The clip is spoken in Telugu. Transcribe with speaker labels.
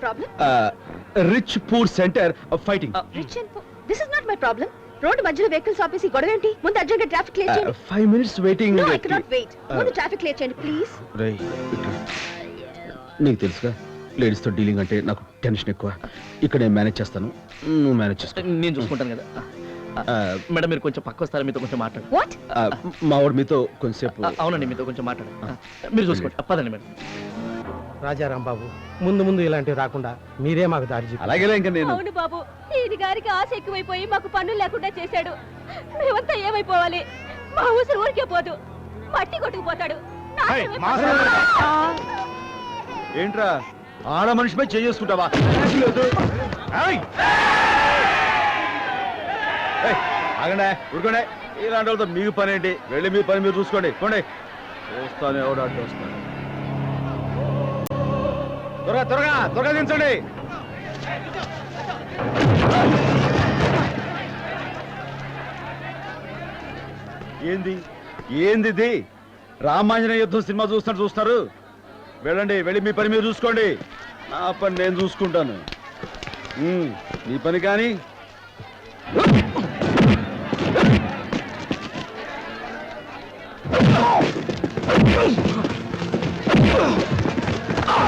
Speaker 1: problem?
Speaker 2: Rich poor centre fighting.
Speaker 1: Rich and poor. This is not my problem. Road మధ్యలో వెహికల్స్ ఆపేసి గొడవ ఏంటి? ముందు అర్జెంట్ గా ట్రాఫిక్ క్లియర్ చేయండి.
Speaker 2: 5 minutes waiting.
Speaker 1: No, I cannot wait. ముందు ట్రాఫిక్ క్లియర్ చేయండి ప్లీజ్.
Speaker 2: రేయ్, నీకు తెలుసుగా లేడీస్ తో డీలింగ్ అంటే నాకు టెన్షన్ ఎక్కువ. ఇక్కడ నేను మేనేజ్ చేస్తాను, నువ్వు మేనేజ్ చేసుకో.
Speaker 3: నేను చూసుకుంటాను కదా. మేడం మీరు కొంచెం పక్క వస్తారా, మీతో కొంచెం మాట్లాడు.
Speaker 1: What?
Speaker 2: మా వాడు మీతో కొంచెంసేపు.
Speaker 3: అవునండి, మీతో కొంచెం మాట్లాడు. మీరు చూసుకోండి. పదండి మేడం.
Speaker 4: రాజారాం బాబు, ముందు ముందు ఇలాంటివి రాకుండా మీరే మాకు దారి చూపాలి.
Speaker 2: అలాగే ఇంకా నేను.
Speaker 1: అవును బాబు, ఈయన గారికి ఆశ ఎక్కువైపోయి మాకు పనులు లేకుండా చేశాడు. మేమంతా ఏమైపోవాలి? మా ఊసరు ఊరికే పోదు, మట్టి కొట్టుకుపోతాడు.
Speaker 2: ఏంట్రా ఆడ మనిషిపై చేసుకుంటావా? ఆగండి, ఉడుకోండి. ఇలాంటి వాళ్ళతో మీకు పని ఏంటి? వెళ్ళి మీ పని మీరు చూసుకోండి. పోండి, చూస్తాను ఎవడు అడ్డు వస్తాను. త్వరగా త్వరగా త్వరగా దించండి. ఏంది ఏంది ఇది? రామాంజనేయ యుద్ధం సినిమా చూస్తున్నారు. వెళ్ళండి, వెళ్ళి మీ పని మీరు చూసుకోండి. నా పని నేను చూసుకుంటాను. మీ పని కానీ